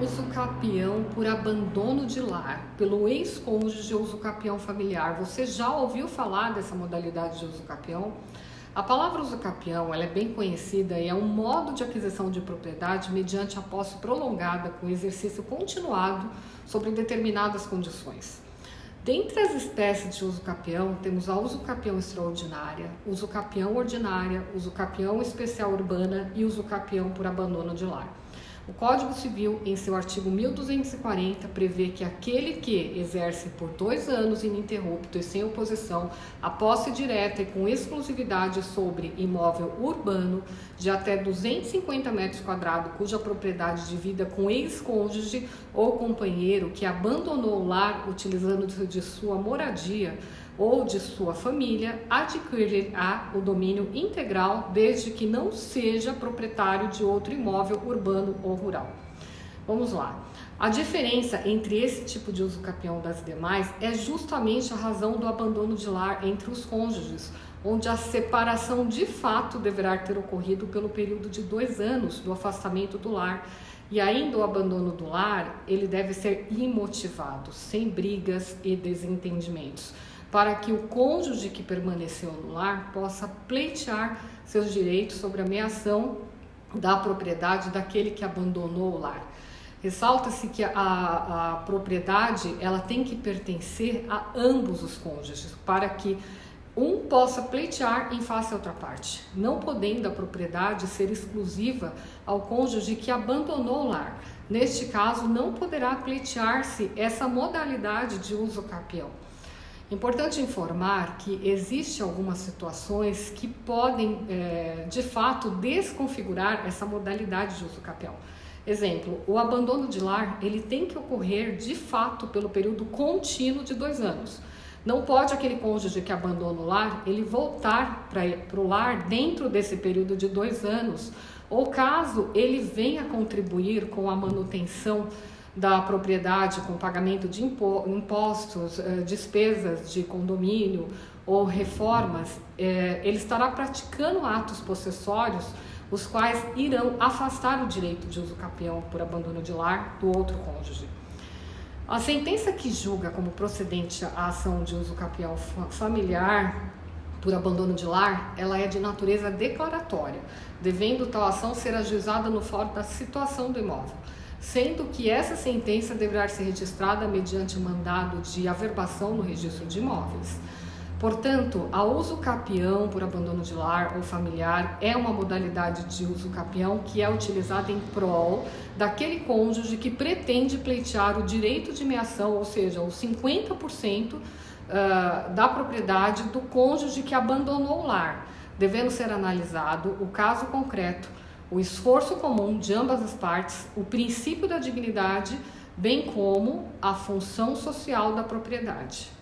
Usucapião por abandono de lar, pelo ex-cônjuge usucapião familiar. Você já ouviu falar dessa modalidade de usucapião? A palavra usucapião ela é bem conhecida e é um modo de aquisição de propriedade mediante a posse prolongada com exercício continuado sobre determinadas condições. Dentre as espécies de usucapião, temos a usucapião extraordinária, usucapião ordinária, usucapião especial urbana e usucapião por abandono de lar. O Código Civil, em seu artigo 1240, prevê que aquele que exerce por 2 anos ininterrupto e sem oposição a posse direta e com exclusividade sobre imóvel urbano de até 250 metros quadrados, cuja propriedade divida com ex-cônjuge ou companheiro que abandonou o lar utilizando de sua moradia ou de sua família, adquirirá o domínio integral desde que não seja proprietário de outro imóvel urbano ou rural. Vamos lá. A diferença entre esse tipo de usucapião das demais é justamente a razão do abandono de lar entre os cônjuges, onde a separação de fato deverá ter ocorrido pelo período de 2 anos do afastamento do lar. E ainda o abandono do lar, ele deve ser imotivado, sem brigas e desentendimentos, para que o cônjuge que permaneceu no lar possa pleitear seus direitos sobre a meação da propriedade daquele que abandonou o lar. Ressalta-se que a propriedade ela tem que pertencer a ambos os cônjuges, para que um possa pleitear em face à outra parte, não podendo a propriedade ser exclusiva ao cônjuge que abandonou o lar. Neste caso, não poderá pleitear-se essa modalidade de usucapião. Importante informar que existem algumas situações que podem, de fato, desconfigurar essa modalidade de usucapião. Exemplo, o abandono de lar, ele tem que ocorrer, de fato, pelo período contínuo de 2 anos. Não pode aquele cônjuge que abandona o lar, ele voltar para o lar dentro desse período de 2 anos, ou caso ele venha contribuir com a manutenção da propriedade, com pagamento de impostos, despesas de condomínio ou reformas, ele estará praticando atos possessórios, os quais irão afastar o direito de usucapião por abandono de lar do outro cônjuge. A sentença que julga como procedente a ação de usucapião familiar por abandono de lar, ela é de natureza declaratória, devendo tal ação ser ajuizada no fórum da situação do imóvel, sendo que essa sentença deverá ser registrada mediante mandado de averbação no registro de imóveis. Portanto, a usucapião por abandono de lar ou familiar é uma modalidade de usucapião que é utilizada em prol daquele cônjuge que pretende pleitear o direito de meação, ou seja, os 50% da propriedade do cônjuge que abandonou o lar, devendo ser analisado o caso concreto, o esforço comum de ambas as partes, o princípio da dignidade, bem como a função social da propriedade.